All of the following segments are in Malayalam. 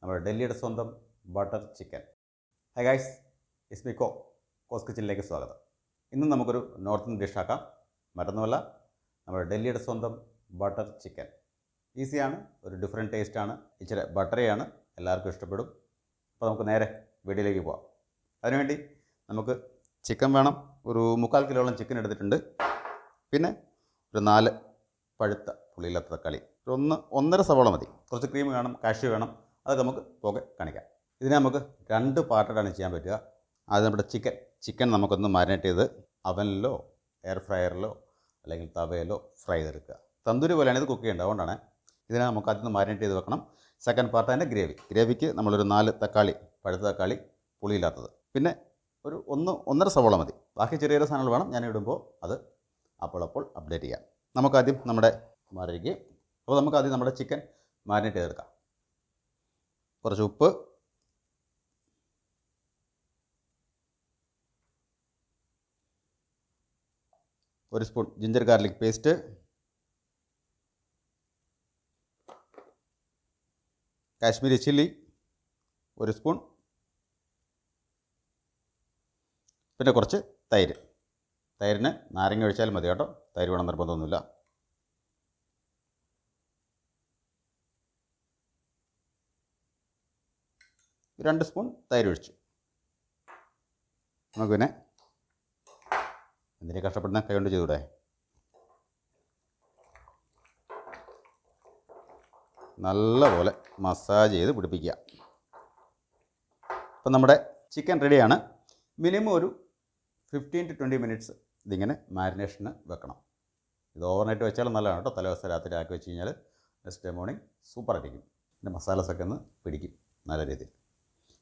നമ്മുടെ ഡൽഹിയുടെ സ്വന്തം butter chicken. Hi guys, it's me കോസ് കിച്ചണിലേക്ക് സ്വാഗതം. ഇന്ന് നമുക്കൊരു നോർത്ത് ഇന്ത്യൻ ഡിഷാക്കാം. മറ്റൊന്നുമല്ല, നമ്മുടെ ഡൽഹിയുടെ സ്വന്തം ബട്ടർ ചിക്കൻ. ഈസിയാണ്, ഒരു ഡിഫറെൻറ്റ് ടേസ്റ്റാണ്, ഇച്ചിരി ബട്ടറിയാണ്, എല്ലാവർക്കും ഇഷ്ടപ്പെടും. അപ്പോൾ നമുക്ക് നേരെ വീഡിയോയിലേക്ക് പോവാം. അതിനുവേണ്ടി നമുക്ക് ചിക്കൻ വേണം. ഒരു 3/4 കിലോളം ചിക്കൻ എടുത്തിട്ടുണ്ട്. പിന്നെ ഒരു 4 പഴുത്ത പുളിയില്ലാത്ത തക്കാളി, ഒരു 1.5 സവാള മതി. കുറച്ച് ക്രീം വേണം, കാഷ്യൂ വേണം, അതൊക്കെ നമുക്ക് പോകെ കാണിക്കാം. ഇതിനെ നമുക്ക് 2 പാർട്ടായിട്ടാണ് ചെയ്യാൻ പറ്റുക. ആദ്യം നമ്മുടെ ചിക്കൻ നമുക്കൊന്ന് മാരിനേറ്റ് ചെയ്ത് അവനിലോ എയർ ഫ്രയറിലോ അല്ലെങ്കിൽ തവയിലോ ഫ്രൈ ചെയ്തെടുക്കുക. തന്തൂരി പോലെയാണ് ഇത് കുക്ക് ചെയ്യേണ്ടത്. അതുകൊണ്ടാണ് ഇതിനെ നമുക്ക് ആദ്യം മാരിനേറ്റ് ചെയ്ത് വെക്കണം. സെക്കൻഡ് പാർട്ട് അതിൻ്റെ ഗ്രേവിക്ക് നമ്മളൊരു 4 തക്കാളി, പഴുത്ത തക്കാളി, പുളിയില്ലാത്തത്, പിന്നെ ഒരു 1.5 സവാള മതി. ബാക്കി ചെറിയ സാധനങ്ങൾ വേണം. ഞാൻ ഇടുമ്പോൾ അത് അപ്പോൾ അപ്ഡേറ്റ് ചെയ്യാം. നമുക്കാദ്യം നമ്മുടെ മാറിക്ക്. അപ്പോൾ നമുക്കാദ്യം നമ്മുടെ ചിക്കൻ മാരിനേറ്റ് ചെയ്തെടുക്കാം. കുറച്ച് ഉപ്പ്, ഒരു spoon ginger garlic paste, Kashmiri chilli 1 spoon, പിന്നെ കുറച്ച് തൈരിന് നാരങ്ങ ഒഴിച്ചാൽ മതി കേട്ടോ. തൈര് വേണം നിർബന്ധമൊന്നുമില്ല. ഒരു 2 സ്പൂൺ തൈര് ഒഴിച്ചു. നമുക്ക് പിന്നെ എന്തിനു കഷ്ടപ്പെടുന്ന കൈ കൊണ്ട് ചെയ്തൂടെ. നല്ലപോലെ മസാജ് ചെയ്ത് പിടിപ്പിക്കുക. അപ്പം നമ്മുടെ ചിക്കൻ റെഡിയാണ്. മിനിമം ഒരു 15 to 20 മിനിറ്റ്സ് ഇതിങ്ങനെ മാരിനേഷന് വെക്കണം. ഇത് ഓവർനൈറ്റ് വെച്ചാലും നല്ലതാണ് കേട്ടോ. തലേദിവസം രാത്രി ആക്കി വെച്ച് കഴിഞ്ഞാൽ നെക്സ്റ്റ് ഡേ മോർണിംഗ് സൂപ്പറായിരിക്കും. പിന്നെ മസാലസൊക്കെ ഒന്ന് പിടിക്കും നല്ല രീതിയിൽ.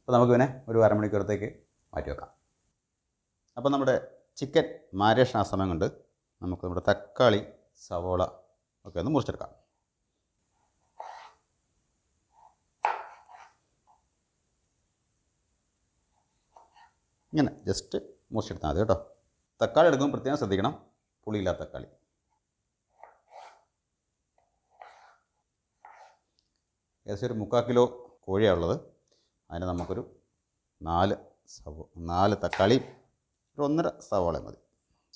അപ്പോൾ നമുക്ക് പിന്നെ ഒരു അരമണിക്കൂറത്തേക്ക് മാറ്റി വെക്കാം. അപ്പോൾ നമ്മുടെ ചിക്കൻ മാരിനേഷൻ ആ സമയം കൊണ്ട് നമുക്ക് നമ്മുടെ തക്കാളി, സവോള ഒക്കെ ഒന്ന് മുറിച്ചെടുക്കാം. ഇങ്ങനെ ജസ്റ്റ് മുറിച്ചെടുത്താൽ മതി കേട്ടോ. തക്കാളി എടുക്കുമ്പോൾ പ്രത്യേകം ശ്രദ്ധിക്കണം, പുളിയില്ലാത്ത തക്കാളി. ഏകദേശം ഒരു 3/4 കിലോ കോഴിയാണ് ഉള്ളത്. അതിന് നമുക്കൊരു 4 തക്കാളി, ഒരു 1.5 സവാള മതി.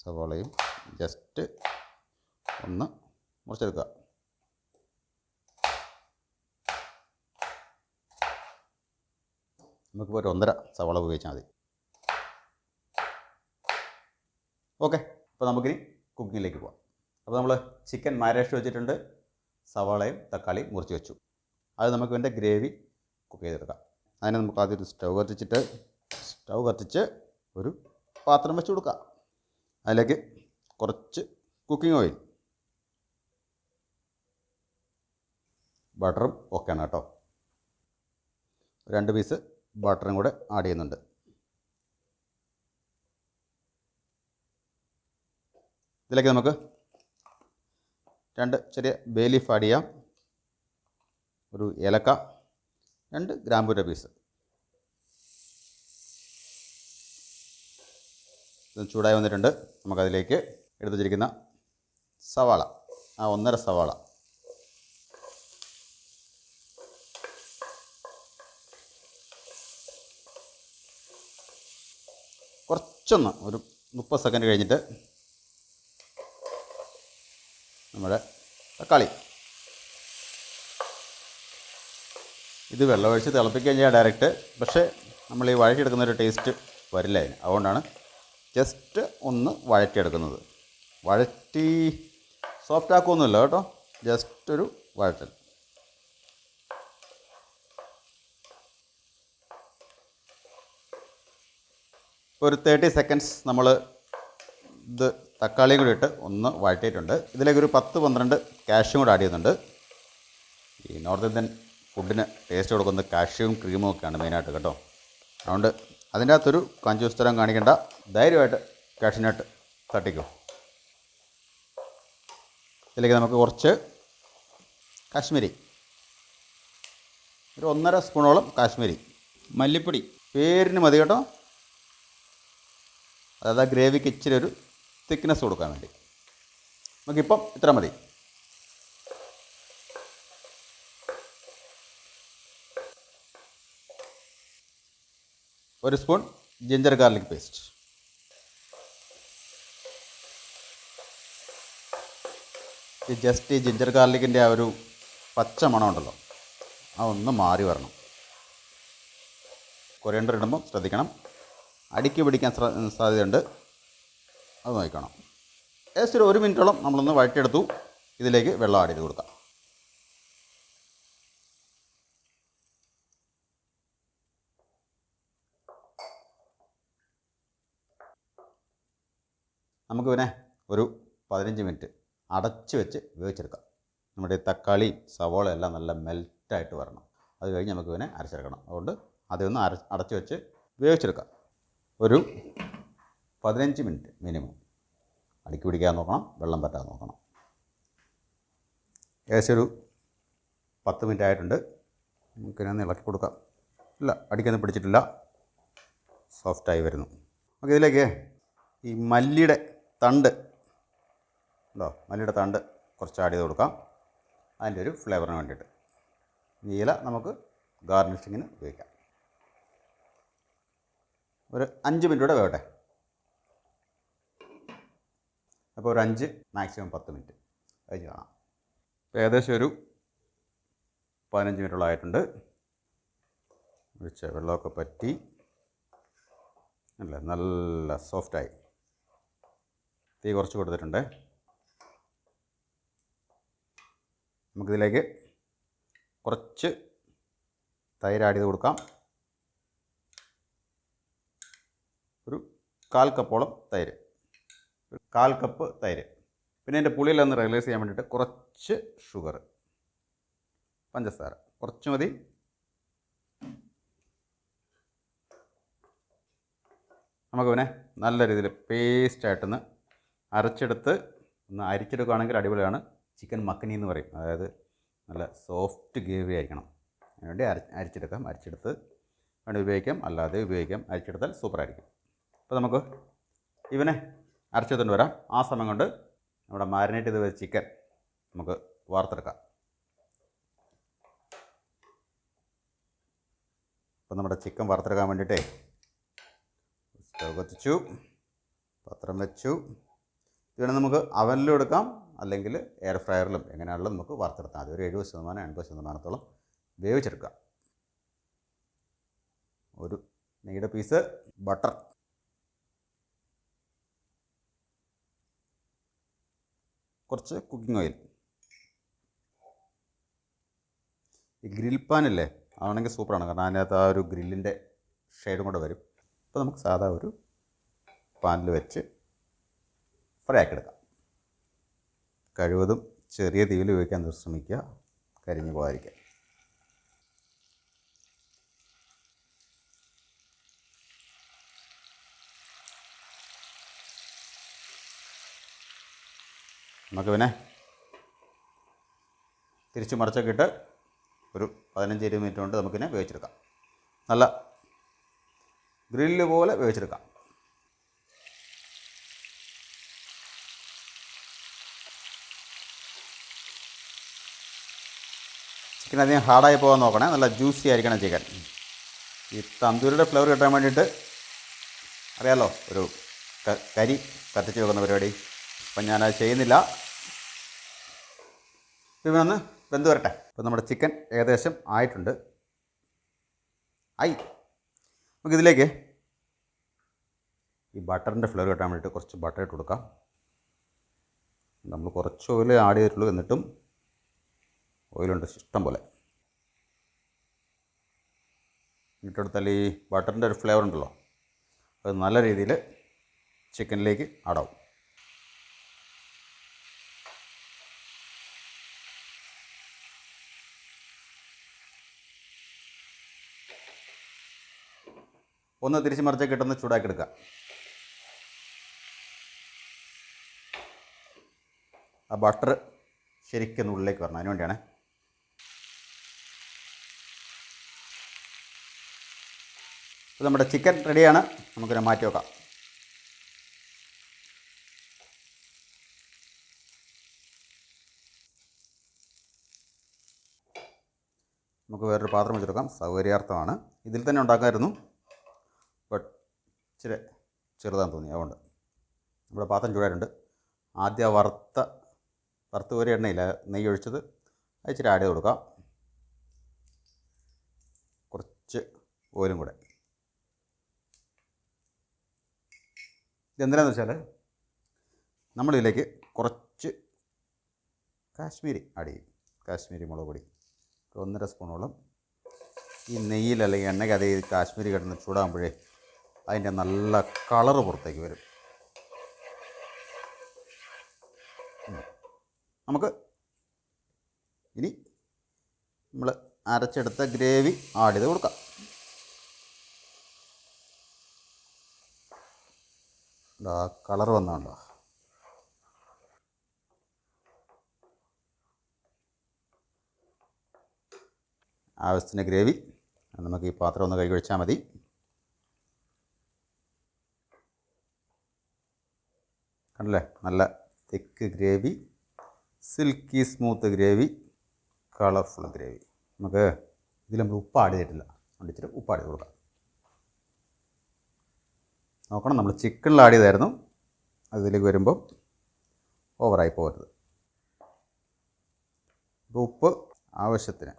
സവാളയും ജസ്റ്റ് ഒന്ന് മുറിച്ചെടുക്കുക. നമുക്കിപ്പോൾ ഒരു 1.5 സവാള ഉപയോഗിച്ചാൽ മതി. ഓക്കെ, അപ്പോൾ നമുക്കിനി കുക്കിങ്ങിലേക്ക് പോകാം. അപ്പോൾ നമ്മൾ ചിക്കൻ മാരിനേഷൻ വെച്ചിട്ടുണ്ട്, സവാളയും തക്കാളിയും മുറിച്ച് വെച്ചു. അത് നമുക്ക് ഇതിൻ്റെ ഗ്രേവി കുക്ക് ചെയ്തെടുക്കാം. അതിന് നമുക്ക് ആദ്യം ഒരു സ്റ്റൗ കത്തിച്ച് ഒരു പാത്രം വെച്ച് കൊടുക്കുക. അതിലേക്ക് കുറച്ച് കുക്കിംഗ് ഓയിൽ, ബട്ടറും ഒക്കെയാണ് കേട്ടോ. 2 പീസ് ബട്ടറും കൂടെ ആഡ് ചെയ്യുന്നുണ്ട്. ഇതിലേക്ക് നമുക്ക് 2 ചെറിയ ബേ ലീഫ് ആഡ് ചെയ്യാം, ഒരു ഏലക്ക, 2 ഗ്രാമ്പൂൻ്റെ പീസ്. ഇത് ചൂടായി വന്നിട്ടുണ്ട്. നമുക്കതിലേക്ക് എടുത്തു വച്ചിരിക്കുന്ന സവാള, ആ 1.5 സവാള, കുറച്ചൊന്ന് ഒരു 30 സെക്കൻഡ് കഴിഞ്ഞിട്ട് നമ്മുടെ തക്കാളി, ഇത് വെള്ളമൊഴിച്ച് തിളപ്പിക്കുകയും ചെയ്യാം ഡയറക്റ്റ്. പക്ഷേ നമ്മൾ ഈ വഴറ്റിയെടുക്കുന്നൊരു ടേസ്റ്റ് വരില്ല അതിന്. അതുകൊണ്ടാണ് ജസ്റ്റ് ഒന്ന് വഴറ്റിയെടുക്കുന്നത്. വഴറ്റി സോഫ്റ്റ് ആക്കുമൊന്നുമില്ല കേട്ടോ, ജസ്റ്റ് ഒരു വഴറ്റൽ. ഒരു 30 സെക്കൻഡ്സ് നമ്മൾ ഇത് തക്കാളിയും കൂടി ഇട്ട് ഒന്ന് വഴറ്റിയിട്ടുണ്ട്. ഇതിലേക്ക് ഒരു 10-12 കാഷ്യൂം കൂടെ ആഡ് ചെയ്യുന്നുണ്ട്. ഈ നോർത്ത് ഇന്ത്യൻ ഫുഡിന് ടേസ്റ്റ് കൊടുക്കുന്നത് കാഷ്യൂവും ക്രീമും ഒക്കെയാണ് മെയിനായിട്ട് കേട്ടോ. അതുകൊണ്ട് അതിൻ്റെ അകത്തൊരു കഞ്ചൂസ്തരം കാണിക്കേണ്ട, ധൈര്യമായിട്ട് കാഷ്യൂനട്ട് തട്ടിക്കും. ഇതിലേക്ക് നമുക്ക് കുറച്ച് കാശ്മീരി, ഒരു 1.5 സ്പൂണോളം കാശ്മീരി മല്ലിപ്പൊടി, പേരിന് മതി കേട്ടോ. അതായത് ആ ഗ്രേവിക്ക് ഇച്ചിരി ഒരു തിക്നെസ് കൊടുക്കാൻ വേണ്ടി. നമുക്കിപ്പം ഇത്ര മതി. 1 സ്പൂൺ ജിഞ്ചർ ഗാർലിക് പേസ്റ്റ്. ഈ ജിഞ്ചർ ഗാർലിക്കിൻ്റെ ആ ഒരു പച്ച മണം ഉണ്ടല്ലോ, അതൊന്ന് മാറി വരണം. കൊറിയണ്ടർ ഇടുമ്പോൾ ശ്രദ്ധിക്കണം, അടിക്ക് പിടിക്കാൻ സാധ്യതയുണ്ട്, അത് നോക്കണം. ഏകദേശം ഒരു 1 മിനിറ്റോളം നമ്മളൊന്ന് വഴറ്റിയെടുത്തു. ഇതിലേക്ക് വെള്ളം ആഡ് ചെയ്ത് കൊടുക്കാം. നമുക്ക് പിന്നെ ഒരു 15 മിനിറ്റ് അടച്ച് വെച്ച് വേവിച്ചെടുക്കാം. നമ്മുടെ തക്കാളി സവോള എല്ലാം നല്ല മെൽറ്റായിട്ട് വരണം. അത് കഴിഞ്ഞ് നമുക്ക് പിന്നെ അരച്ചെടുക്കണം. അതുകൊണ്ട് അതൊന്ന് അടച്ച് വെച്ച് വേവിച്ചെടുക്കാം. ഒരു 15 മിനിറ്റ് മിനിമം. അടിക്ക് പിടിക്കാൻ നോക്കണം, വെള്ളം പറ്റാൻ നോക്കണം. ഏകദേശം ഒരു 10 മിനിറ്റ് ആയിട്ടുണ്ട്. നമുക്കിനൊന്ന് ഇളക്കി കൊടുക്കാം. ഇല്ല, അടിക്കൊന്നും പിടിച്ചിട്ടില്ല, സോഫ്റ്റായി വരുന്നു. നമുക്ക് ഇതിലേക്ക് ഈ മല്ലിയുടെ തണ്ട് ഉണ്ടോ, മല്ലിയുടെ തണ്ട് കുറച്ച് ആഡ് ചെയ്ത് കൊടുക്കാം, അതിൻ്റെ ഒരു ഫ്ലേവറിന് വേണ്ടിയിട്ട്. ഈ ഇല നമുക്ക് ഗാർണിഷിങ്ങിന് ഉപയോഗിക്കാം. ഒരു 5 മിനിറ്റ് കൂടെ വേവട്ടെ. അപ്പോൾ ഒരു 5 മാക്സിമം 10 മിനിറ്റ് കഴിഞ്ഞ് കാണാം. ഏകദേശം ഒരു 15 മിനിറ്റോളം ആയിട്ടുണ്ട്. ഒഴിച്ച വെള്ളമൊക്കെ പറ്റി അല്ല, നല്ല സോഫ്റ്റായി. തീ കുറച്ച് കൊടുത്തിട്ടുണ്ട്. നമുക്കിതിലേക്ക് കുറച്ച് തൈര് ആഡ് ചെയ്ത് കൊടുക്കാം. ഒരു 1/4 കപ്പോളം തൈര്, ഒരു 1/4 കപ്പ് തൈര്. പിന്നെ അതിൻ്റെ പുളിയെല്ലാം ഒന്ന് റിലൈസ് ചെയ്യാൻ വേണ്ടിയിട്ട് കുറച്ച് ഷുഗർ, പഞ്ചസാര കുറച്ച് മതി. നമുക്ക് പിന്നെ നല്ല രീതിയിൽ പേസ്റ്റായിട്ടൊന്ന് അരച്ചെടുത്ത് ഒന്ന് അരിച്ചെടുക്കുകയാണെങ്കിൽ അടിപൊളിയാണ്. ചിക്കൻ മക്കനി എന്ന് പറയും, അതായത് നല്ല സോഫ്റ്റ് ഗ്രേവി ആയിരിക്കണം. അതിനുവേണ്ടി അരിച്ചെടുക്കാം. അരിച്ചെടുത്ത് വേണ്ടി ഉപയോഗിക്കാം, അല്ലാതെ ഉപയോഗിക്കാം. അരിച്ചെടുത്താൽ സൂപ്പറായിരിക്കും. അപ്പോൾ നമുക്ക് ഇവനെ അരച്ചെടുത്തുകൊണ്ട് വരാം. ആ സമയം കൊണ്ട് നമ്മുടെ മാരിനേറ്റ് ചെയ്ത് വെച്ച ചിക്കൻ നമുക്ക് വാർത്തെടുക്കാം. അപ്പോൾ നമ്മുടെ ചിക്കൻ വറുത്തെടുക്കാൻ വേണ്ടിയിട്ടേ സ്റ്റവ് കത്തിച്ചു, പാത്രം വെച്ചു. ഇത് വേണമെങ്കിൽ നമുക്ക് അവനിലും എടുക്കാം, അല്ലെങ്കിൽ എയർ ഫ്രയറിലും എങ്ങനെയാണെങ്കിലും നമുക്ക് വറുത്തെടുത്താൽ മതി. ഒരു 70% 80% വേവിച്ചെടുക്കുക. ഒരു നെയ്യുടെ പീസ്, ബട്ടർ, കുറച്ച് കുക്കിംഗ് ഓയിൽ. ഈ ഗ്രിൽ പാനില്ലേ, അതാണെങ്കിൽ സൂപ്പറാണ്, കാരണം അതിനകത്ത് ആ ഒരു ഗ്രില്ലിൻ്റെ ഷെയ്ഡും കൂടെ വരും. അപ്പോൾ നമുക്ക് സാധാ ഒരു പാനിൽ വെച്ച് ഫ്രൈ ആക്കിയെടുക്കാം. കഴിവതും ചെറിയ തീയിൽ ഉപയോഗിക്കാൻ ശ്രമിക്കുക, കരിഞ്ഞു പോകാതിരിക്കുക. നമുക്ക് പിന്നെ തിരിച്ച് മറിച്ചൊക്കെ ഇട്ട് ഒരു 15-20 മിനിറ്റ് കൊണ്ട് നമുക്കിനെ വേവിച്ചെടുക്കാം. നല്ല ഗ്രില്ല് പോലെ വേവിച്ചെടുക്കാം. ചിക്കൻ അധികം ഹാർഡായി പോകാൻ നോക്കണേ, നല്ല ജ്യൂസി ആയിരിക്കണം ചിക്കൻ. ഈ തന്തൂരിയുടെ ഫ്ലേവർ കിട്ടാൻ വേണ്ടിയിട്ട് അറിയാമല്ലോ, ഒരു കരി കത്തിച്ച് വെക്കുന്ന പരിപാടി. അപ്പം ഞാനത് ചെയ്യുന്നില്ല. ഇവനൊന്ന് വെന്ത് വരട്ടെ. ഇപ്പം നമ്മുടെ ചിക്കൻ ഏകദേശം ആയിട്ടുണ്ട്. നമുക്കിതിലേക്ക് ഈ ബട്ടറിൻ്റെ ഫ്ലേവർ കിട്ടാൻ വേണ്ടിയിട്ട് കുറച്ച് ബട്ടർ ഇട്ട് കൊടുക്കാം. നമ്മൾ കുറച്ച് ഓയിൽ ആഡ് ചെയ്തിട്ടുള്ളൂ, എന്നിട്ടും ഓയിലുണ്ട് ഇഷ്ടം പോലെ. ഇട്ടെടുത്താൽ ഈ ബട്ടറിൻ്റെ ഒരു ഫ്ലേവർ ഉണ്ടല്ലോ, അത് നല്ല രീതിയിൽ ചിക്കനിലേക്ക് ആടാവും. ഒന്ന് തിരിച്ച് മറിച്ചൊക്കെ ഇട്ടൊന്ന് ചൂടാക്കി എടുക്കുക. ആ ബട്ടർ ശരിക്കും ഉള്ളിലേക്ക് വരണം, അതിന് വേണ്ടിയാണ്. അപ്പോൾ നമ്മുടെ ചിക്കൻ റെഡിയാണ്. നമുക്കിനെ മാറ്റി വെക്കാം. നമുക്ക് വേറൊരു പാത്രം വെച്ചെടുക്കാം, സൗകര്യാർത്ഥമാണ്. ഇതിൽ തന്നെ ഉണ്ടാക്കാമായിരുന്നു, ഇച്ചിരി ചെറുതാന്ന് തോന്നി. അതുകൊണ്ട് നമ്മുടെ പാത്രം ചൂടായിട്ടുണ്ട്. ആദ്യം വറുത്ത് ഒരു എണ്ണയില്ല നെയ്യ് ഒഴിച്ചത് ഇച്ചിരി ആഡ് ചെയ്ത് കൊടുക്കാം. കുറച്ച് ഓയിലും കൂടെ. ഇതെന്തിനാന്ന് വെച്ചാൽ നമ്മളിതിലേക്ക് കുറച്ച് കാശ്മീരി ആഡ് ചെയ്യും. കാശ്മീരി മുളക് പൊടി 1.5 സ്പൂണോളം ഈ നെയ്യിൽ അല്ലെങ്കിൽ എണ്ണയ്ക്ക് അതേ കാശ്മീരി കിടന്ന് ചൂടാകുമ്പോഴേ അതിൻ്റെ നല്ല കളറ് പുറത്തേക്ക് വരും. നമുക്ക് ഇനി നമ്മൾ അരച്ചെടുത്ത ഗ്രേവി ആഡ് ചെയ്ത് കൊടുക്കാം. കളർ വന്നുണ്ടോ? ആവശ്യത്തിന് ഗ്രേവി. നമുക്ക് ഈ പാത്രം ഒന്ന് കഴുകി വെച്ചാൽ മതി. കണ്ടല്ലേ, നല്ല തിക്ക് gravy, silky smooth gravy, colourful gravy. നമുക്ക് ഇതിൽ നമ്മൾ ഉപ്പ് ആഡ് ചെയ്തിട്ടില്ല, അതുകൊണ്ട് ഇച്ചിരി ഉപ്പ് ആഡ് ചെയ്ത് കൊടുക്കാം. നോക്കണം, നമ്മൾ ചിക്കനിൽ ആഡ് ചെയ്തായിരുന്നു. അതിലേക്ക് വരുമ്പോൾ ഓവറായി പോകരുത്. ഇപ്പോൾ ഉപ്പ് ആവശ്യത്തിന്.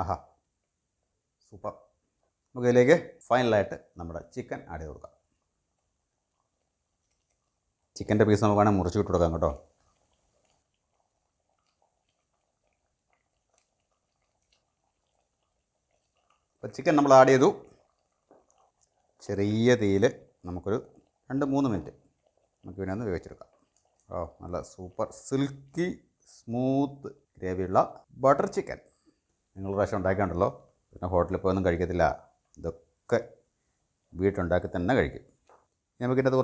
ആഹാ, സൂപ്പർ. നമുക്ക് ഇതിലേക്ക് ഫൈനലായിട്ട് നമ്മുടെ ചിക്കൻ ആഡ് ചെയ്ത് കൊടുക്കാം. ചിക്കൻ്റെ പീസ് നമുക്ക് വേണമെങ്കിൽ മുറിച്ച് വിട്ട് കൊടുക്കാം കേട്ടോ. അപ്പോൾ ചിക്കൻ നമ്മൾ ആഡ് ചെയ്തു. ചെറിയ തീയിൽ നമുക്കൊരു 2-3 മിനിറ്റ് നമുക്ക് പിന്നെ ഒന്ന് വേവിച്ചെടുക്കാം. നല്ല സൂപ്പർ സിൽക്കി സ്മൂത്ത് ഗ്രേവിയുള്ള ബട്ടർ ചിക്കൻ നിങ്ങൾ പ്രാവശ്യം ഉണ്ടാക്കിയിട്ടുണ്ടല്ലോ. പിന്നെ ഹോട്ടലിൽ പോയൊന്നും കഴിക്കത്തില്ല, ഇതൊക്കെ വീട്ടുണ്ടാക്കി തന്നെ കഴിക്കും. നമുക്കിതിനകത്ത്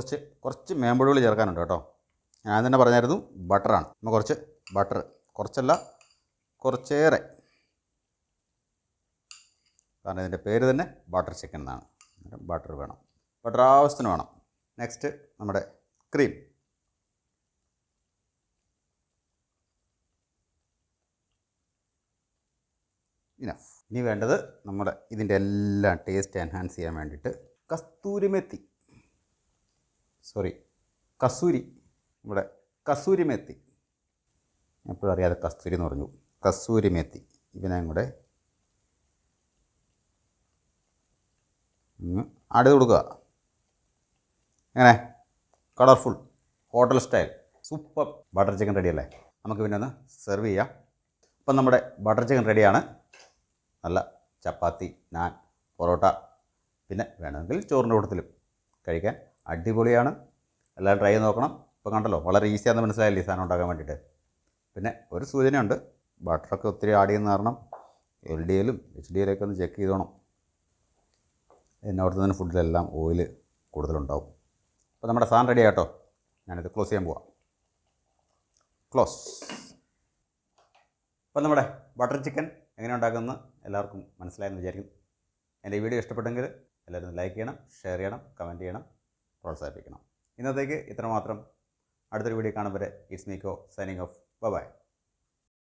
കുറച്ച് മേമ്പൊടികൾ ചേർക്കാനുണ്ട് കേട്ടോ. ഞാൻ തന്നെ പറഞ്ഞായിരുന്നു ബട്ടറാണ്. നമ്മൾ കുറച്ച് ബട്ടർ, കുറച്ചല്ല കുറച്ചേറെ, കാരണം ഇതിൻ്റെ പേര് തന്നെ ബട്ടർ ചിക്കൻ എന്നാണ്. ബട്ടർ വേണം, ബട്ടർ ആവശ്യത്തിന് വേണം. നെക്സ്റ്റ് നമ്മുടെ ക്രീം. ഇനഫ്. ഇനി വേണ്ടത് നമ്മുടെ ഇതിൻ്റെ എല്ലാം ടേസ്റ്റ് എൻഹാൻസ് ചെയ്യാൻ വേണ്ടിയിട്ട് കസ്തൂരി മേത്തി. എപ്പോഴും അറിയാതെ കസ്തൂരി എന്ന് പറഞ്ഞു. കസ്തൂരി മേത്തി ഇതിനെയും കൂടെ ആഡ് ചെയ്ത് കൊടുക്കുക. എങ്ങനെ, colourful hotel style super butter chicken റെഡിയല്ലേ? നമുക്ക് പിന്നെ ഒന്ന് സെർവ് ചെയ്യാം. അപ്പം നമ്മുടെ ബട്ടർ ചിക്കൻ റെഡിയാണ്. നല്ല ചപ്പാത്തി, നാൻ, പൊറോട്ട, പിന്നെ വേണമെങ്കിൽ ചോറിൻ്റെ കൂട്ടത്തിലും കഴിക്കാൻ അടിപൊളിയാണ്. എല്ലാം ട്രൈ ചെയ്ത് നോക്കണം. ഇപ്പോൾ കണ്ടല്ലോ, വളരെ ഈസിയാണെന്ന് മനസ്സിലായില്ലേ ഈ സാധനം ഉണ്ടാക്കാൻ വേണ്ടിയിട്ട്. പിന്നെ ഒരു സൂചനയുണ്ട്, ബട്ടറൊക്കെ ഒത്തിരി ആഡ് ചെയ്യുന്ന കാരണം LDLും HDLൊക്കെ ഒന്ന് ചെക്ക് ചെയ്തോണം. അവിടുത്തെ തന്നെ ഫുഡിലെല്ലാം ഓയിൽ കൂടുതലുണ്ടാവും. അപ്പോൾ നമ്മുടെ സാധനം റെഡി ആട്ടോ. ഞാനിത് ക്ലോസ് ചെയ്യാൻ പോവാം. ക്ലോസ്. അപ്പോൾ നമ്മുടെ ബട്ടർ ചിക്കൻ എങ്ങനെ ഉണ്ടാക്കുന്നത് എല്ലാവർക്കും മനസ്സിലായെന്ന് വിചാരിക്കും. എൻ്റെ ഈ വീഡിയോ ഇഷ്ടപ്പെട്ടെങ്കിൽ എല്ലാവരും ലൈക്ക് ചെയ്യണം, ഷെയർ ചെയ്യണം, കമൻറ്റ് ചെയ്യണം, പ്രോത്സാഹിപ്പിക്കണം. ഇന്നത്തേക്ക് ഇത്രമാത്രം. അടുത്തൊരു വീഡിയോ കാണുമ്പോൾ ഇറ്റ്സ് മീ കോ സൈനിങ് ഓഫ്. ബൈ.